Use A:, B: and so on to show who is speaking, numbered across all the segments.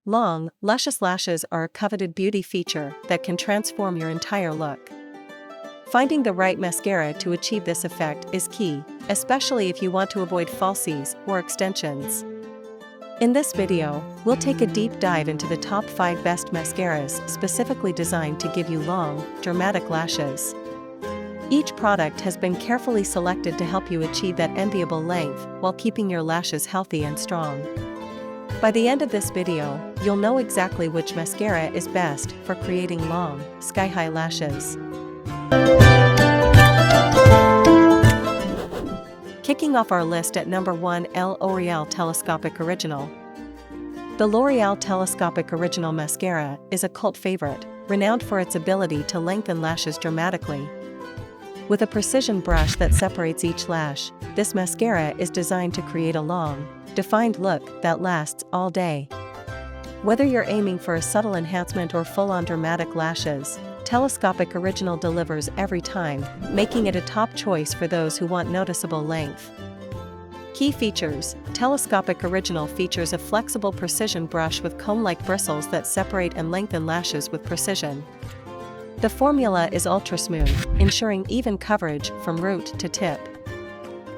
A: Long, luscious lashes are a coveted beauty feature that can transform your entire look. Finding the right mascara to achieve this effect is key, especially if you want to avoid falsies or extensions. In this video, we'll take a deep dive into the top 5 best mascaras specifically designed to give you long, dramatic lashes. Each product has been carefully selected to help you achieve that enviable length while keeping your lashes healthy and strong. By the end of this video, you'll know exactly which mascara is best for creating long, sky-high lashes. Kicking off our list at number 1, L'Oréal Telescopic Original. The L'Oréal Telescopic Original Mascara is a cult favorite, renowned for its ability to lengthen lashes dramatically. With a precision brush that separates each lash, this mascara is designed to create a long, defined look that lasts all day. Whether you're aiming for a subtle enhancement or full-on dramatic lashes, Telescopic Original delivers every time, making it a top choice for those who want noticeable length. Key features: Telescopic Original features a flexible precision brush with comb-like bristles that separate and lengthen lashes with precision. The formula is ultra-smooth, ensuring even coverage from root to tip.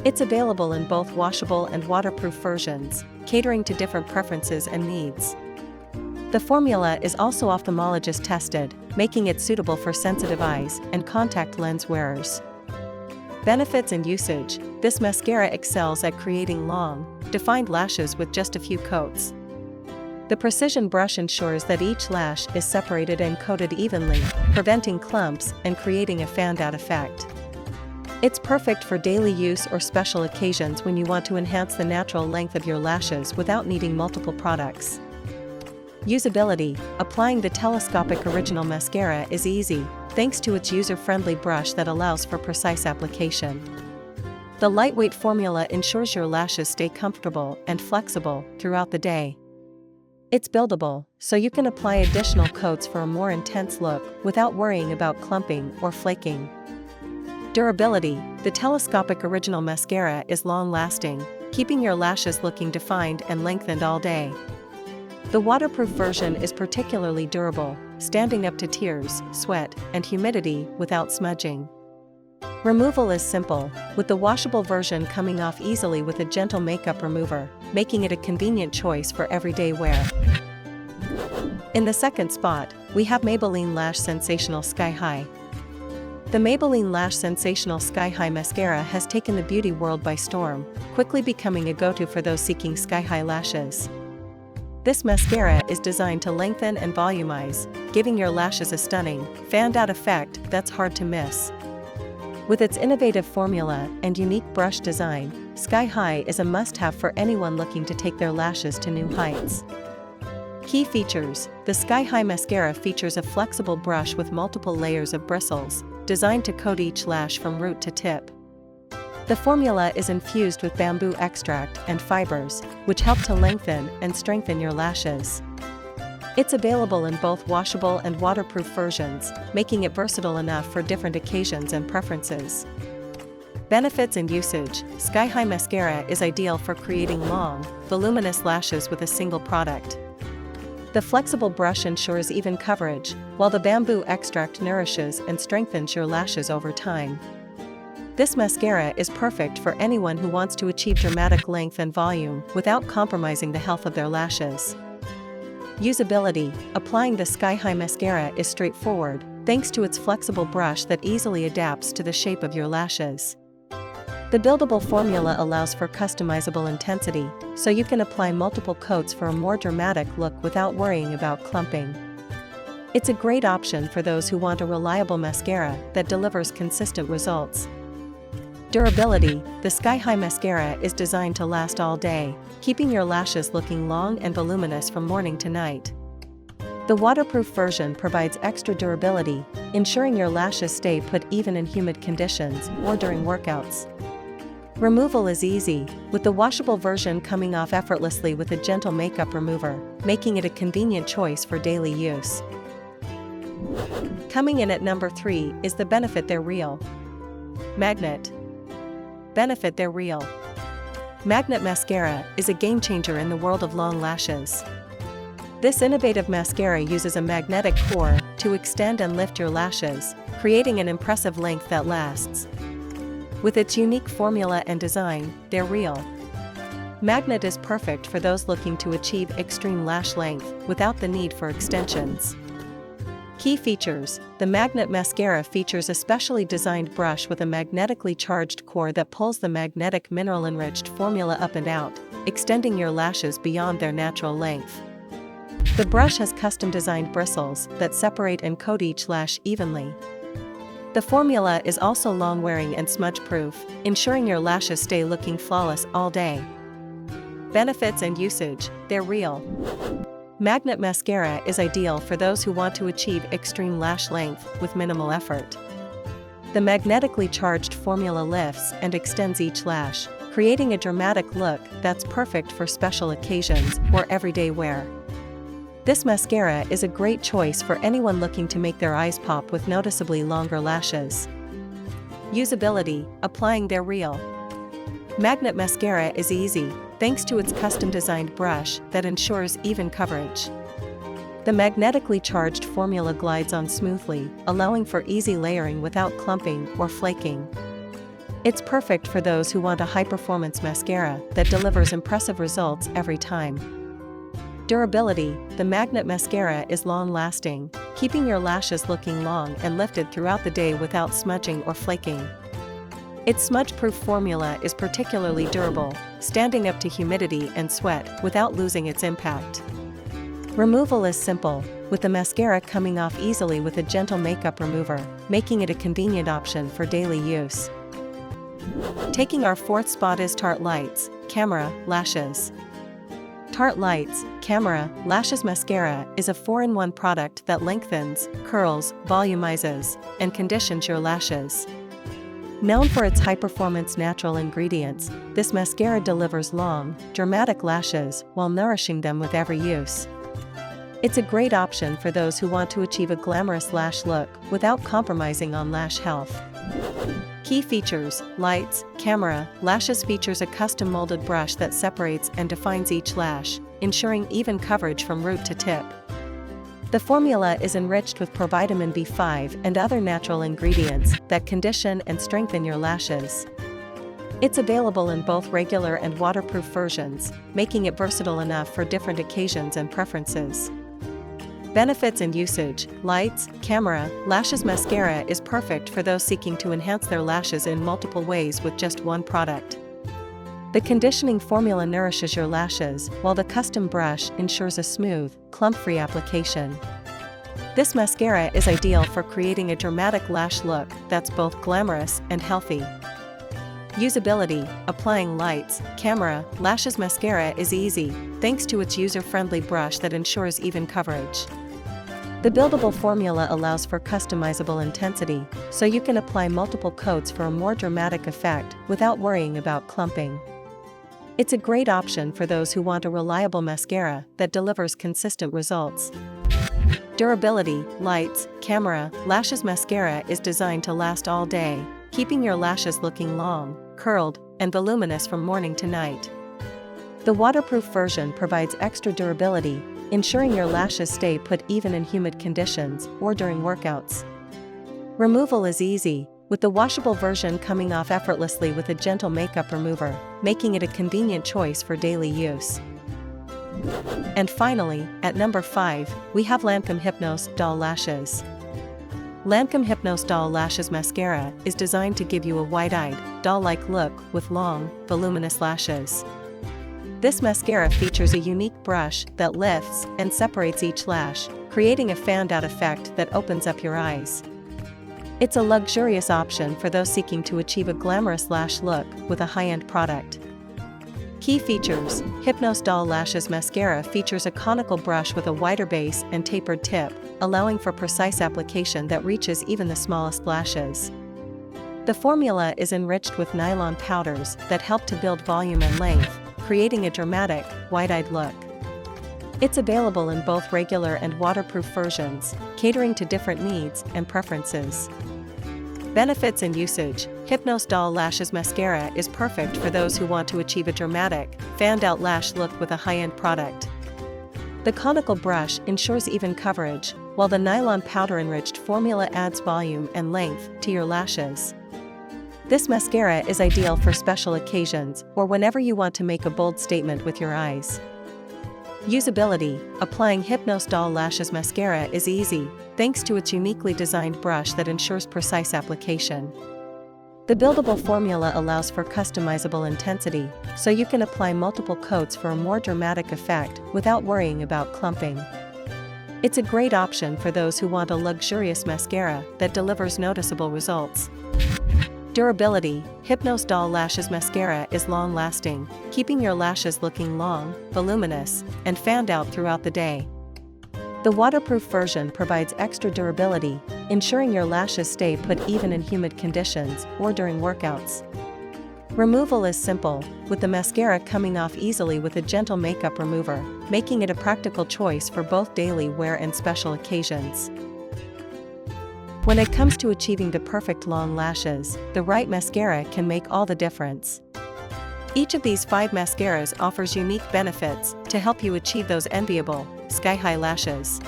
A: It's available in both washable and waterproof versions, catering to different preferences and needs. The formula is also ophthalmologist tested, making it suitable for sensitive eyes and contact lens wearers. Benefits and usage: this mascara excels at creating long, defined lashes with just a few coats. The precision brush ensures that each lash is separated and coated evenly, preventing clumps and creating a fanned-out effect. It's perfect for daily use or special occasions when you want to enhance the natural length of your lashes without needing multiple products. Usability: applying the Telescopic Original Mascara is easy, thanks to its user-friendly brush that allows for precise application. The lightweight formula ensures your lashes stay comfortable and flexible throughout the day. It's buildable, so you can apply additional coats for a more intense look without worrying about clumping or flaking. Durability: the Telescopic Original Mascara is long-lasting, keeping your lashes looking defined and lengthened all day. The waterproof version is particularly durable, standing up to tears, sweat, and humidity without smudging. Removal is simple, with the washable version coming off easily with a gentle makeup remover, making it a convenient choice for everyday wear. In the second spot, we have Maybelline Lash Sensational Sky High. The Maybelline Lash Sensational Sky High Mascara has taken the beauty world by storm, quickly becoming a go-to for those seeking sky-high lashes. This mascara is designed to lengthen and volumize, giving your lashes a stunning, fanned-out effect that's hard to miss. With its innovative formula and unique brush design, Sky High is a must-have for anyone looking to take their lashes to new heights. Key features: the Sky High Mascara features a flexible brush with multiple layers of bristles, designed to coat each lash from root to tip. The formula is infused with bamboo extract and fibers, which help to lengthen and strengthen your lashes. It's available in both washable and waterproof versions, making it versatile enough for different occasions and preferences. Benefits and usage: Sky High Mascara is ideal for creating long, voluminous lashes with a single product. The flexible brush ensures even coverage, while the bamboo extract nourishes and strengthens your lashes over time. This mascara is perfect for anyone who wants to achieve dramatic length and volume without compromising the health of their lashes. Usability: applying the Sky High Mascara is straightforward, thanks to its flexible brush that easily adapts to the shape of your lashes. The buildable formula allows for customizable intensity, so you can apply multiple coats for a more dramatic look without worrying about clumping. It's a great option for those who want a reliable mascara that delivers consistent results. Durability: the Sky High Mascara is designed to last all day, keeping your lashes looking long and voluminous from morning to night. The waterproof version provides extra durability, ensuring your lashes stay put even in humid conditions or during workouts. Removal is easy, with the washable version coming off effortlessly with a gentle makeup remover, making it a convenient choice for daily use. Coming in at number 3 is the Benefit They're Real Magnet. Benefit They're Real Magnet Mascara is a game changer in the world of long lashes. This innovative mascara uses a magnetic core to extend and lift your lashes, creating an impressive length that lasts. With its unique formula and design, they're real. Magnet is perfect for those looking to achieve extreme lash length without the need for extensions. Key features: the Magnet Mascara features a specially designed brush with a magnetically charged core that pulls the magnetic mineral-enriched formula up and out, extending your lashes beyond their natural length. The brush has custom-designed bristles that separate and coat each lash evenly. The formula is also long-wearing and smudge-proof, ensuring your lashes stay looking flawless all day. Benefits and usage: they're real. Magnet Mascara is ideal for those who want to achieve extreme lash length with minimal effort. The magnetically charged formula lifts and extends each lash, creating a dramatic look that's perfect for special occasions or everyday wear. This mascara is a great choice for anyone looking to make their eyes pop with noticeably longer lashes. Usability: applying they're real. Magnet Mascara is easy, thanks to its custom-designed brush that ensures even coverage. The magnetically charged formula glides on smoothly, allowing for easy layering without clumping or flaking. It's perfect for those who want a high-performance mascara that delivers impressive results every time. Durability: the Magnet Mascara is long-lasting, keeping your lashes looking long and lifted throughout the day without smudging or flaking. Its smudge-proof formula is particularly durable, standing up to humidity and sweat without losing its impact. Removal is simple, with the mascara coming off easily with a gentle makeup remover, making it a convenient option for daily use. Taking our fourth spot is Tarte Lights Camera Lashes. Tarte Lights Camera Lashes Mascara is a 4-in-1 product that lengthens, curls, volumizes, and conditions your lashes. Known for its high-performance natural ingredients, this mascara delivers long, dramatic lashes while nourishing them with every use. It's a great option for those who want to achieve a glamorous lash look without compromising on lash health. Key features: Lights Camera Lashes features a custom-molded brush that separates and defines each lash, ensuring even coverage from root to tip. The formula is enriched with provitamin B5 and other natural ingredients that condition and strengthen your lashes. It's available in both regular and waterproof versions, making it versatile enough for different occasions and preferences. Benefits and usage: Lights Camera Lashes Mascara is perfect for those seeking to enhance their lashes in multiple ways with just one product. The conditioning formula nourishes your lashes, while the custom brush ensures a smooth, clump-free application. This mascara is ideal for creating a dramatic lash look that's both glamorous and healthy. Usability: applying Lights Camera Lashes Mascara is easy, thanks to its user-friendly brush that ensures even coverage. The buildable formula allows for customizable intensity, so you can apply multiple coats for a more dramatic effect without worrying about clumping. It's a great option for those who want a reliable mascara that delivers consistent results. Durability: Lights Camera Lashes Mascara is designed to last all day, keeping your lashes looking long, curled, and voluminous from morning to night. The waterproof version provides extra durability, ensuring your lashes stay put even in humid conditions or during workouts. Removal is easy, with the washable version coming off effortlessly with a gentle makeup remover, making it a convenient choice for daily use. And finally, at number 5, we have Lancôme Hypnôse Doll Lashes. Lancôme Hypnôse Doll Lashes Mascara is designed to give you a wide-eyed, doll-like look with long, voluminous lashes. This mascara features a unique brush that lifts and separates each lash, creating a fanned-out effect that opens up your eyes. It's a luxurious option for those seeking to achieve a glamorous lash look with a high-end product. Key features: Hypnôse Doll Lashes Mascara features a conical brush with a wider base and tapered tip, allowing for precise application that reaches even the smallest lashes. The formula is enriched with nylon powders that help to build volume and length, creating a dramatic, wide-eyed look. It's available in both regular and waterproof versions, catering to different needs and preferences. Benefits and usage: Hypnôse Doll Lashes Mascara is perfect for those who want to achieve a dramatic, fanned-out lash look with a high-end product. The conical brush ensures even coverage, while the nylon powder-enriched formula adds volume and length to your lashes. This mascara is ideal for special occasions or whenever you want to make a bold statement with your eyes. Usability: applying Hypnôse Doll Lashes Mascara is easy, thanks to its uniquely designed brush that ensures precise application. The buildable formula allows for customizable intensity, so you can apply multiple coats for a more dramatic effect without worrying about clumping. It's a great option for those who want a luxurious mascara that delivers noticeable results. Durability: Hypnôse Doll Lashes Mascara is long-lasting, keeping your lashes looking long, voluminous, and fanned out throughout the day. The waterproof version provides extra durability, ensuring your lashes stay put even in humid conditions or during workouts. Removal is simple, with the mascara coming off easily with a gentle makeup remover, making it a practical choice for both daily wear and special occasions. When it comes to achieving the perfect long lashes, the right mascara can make all the difference. Each of these 5 mascaras offers unique benefits to help you achieve those enviable, sky-high lashes.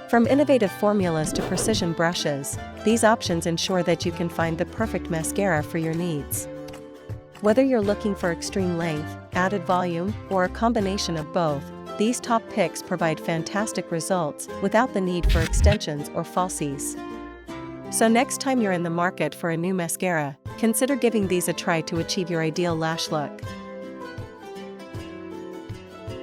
A: From innovative formulas to precision brushes, these options ensure that you can find the perfect mascara for your needs. Whether you're looking for extreme length, added volume, or a combination of both, these top picks provide fantastic results without the need for extensions or falsies. So next time you're in the market for a new mascara, consider giving these a try to achieve your ideal lash look.